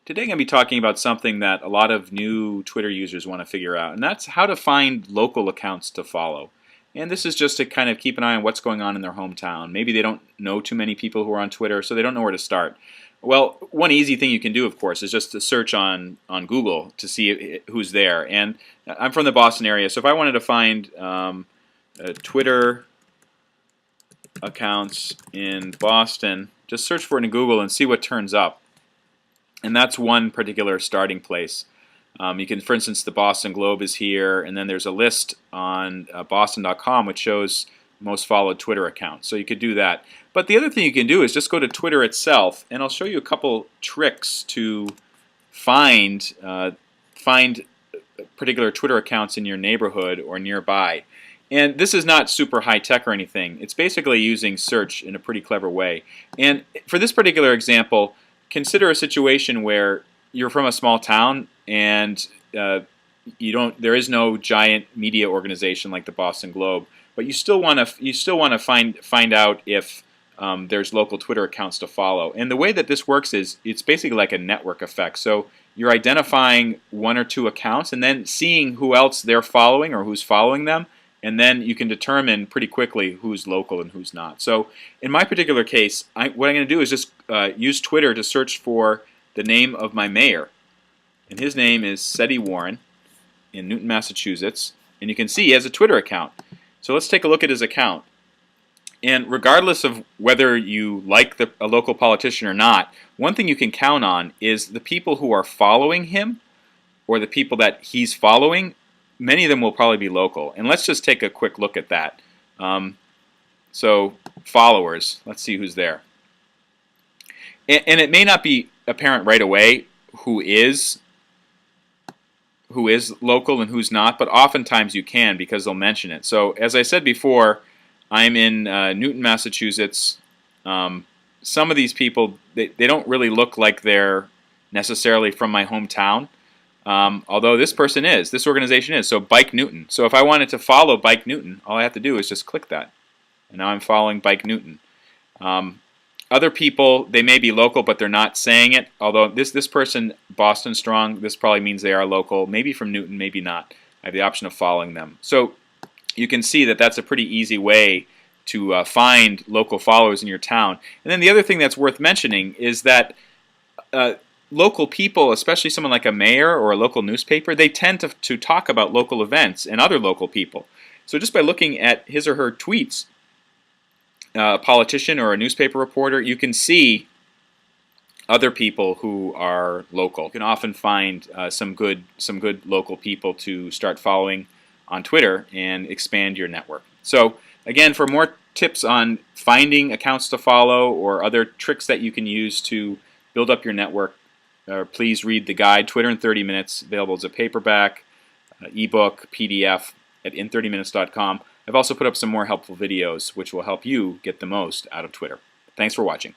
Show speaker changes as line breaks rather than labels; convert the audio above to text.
Today I'm going to be talking about something that a lot of new Twitter users want to figure out, and that's how to find local accounts to follow. And this is just to kind of keep an eye on what's going on in their hometown. Maybe they don't know too many people who are on Twitter, so they don't know where to start. Well, one easy thing you can do, of course, is just to search on Google to see who's there. And I'm from the Boston area, so if I wanted to find Twitter accounts in Boston, just search for it in Google and see what turns up. And that's one particular starting place. You can, for instance, the Boston Globe is here, and then there's a list on Boston.com which shows most followed Twitter accounts. So you could do that. But the other thing you can do is just go to Twitter itself, and I'll show you a couple tricks to find particular Twitter accounts in your neighborhood or nearby. And this is not super high tech or anything. It's basically using search in a pretty clever way. And for this particular example, consider a situation where you're from a small town and there is no giant media organization like the Boston Globe, but you still want to find out if there's local Twitter accounts to follow. And the way that this works is it's basically like a network effect. So you're identifying one or two accounts and then seeing who else they're following or who's following them, and then you can determine pretty quickly who's local and who's not. So in my particular case, what I'm going to do is just use Twitter to search for the name of my mayor. And his name is Seti Warren in Newton, Massachusetts. And you can see he has a Twitter account. So let's take a look at his account. And regardless of whether you like a local politician or not, one thing you can count on is the people who are following him or the people that he's following. Many of them will probably be local. And let's just take a quick look at that. So followers, let's see who's there. And it may not be apparent right away who is local and who's not, but oftentimes you can because they'll mention it. So as I said before, I'm in Newton, Massachusetts. Some of these people, they don't really look like they're necessarily from my hometown. Although this organization is, so Bike Newton. So if I wanted to follow Bike Newton, all I have to do is just click that. And now I'm following Bike Newton. Other people, they may be local, but they're not saying it. Although this person, Boston Strong, this probably means they are local. Maybe from Newton, maybe not. I have the option of following them. So you can see that that's a pretty easy way to find local followers in your town. And then the other thing that's worth mentioning is that local people, especially someone like a mayor or a local newspaper, they tend to talk about local events and other local people. So just by looking at his or her tweets, a politician or a newspaper reporter, you can see other people who are local. You can often find some good local people to start following on Twitter and expand your network. So again, for more tips on finding accounts to follow or other tricks that you can use to build up your network, please read the guide, Twitter in 30 Minutes, available as a paperback, ebook, PDF at in30minutes.com. I've also put up some more helpful videos which will help you get the most out of Twitter. Thanks for watching.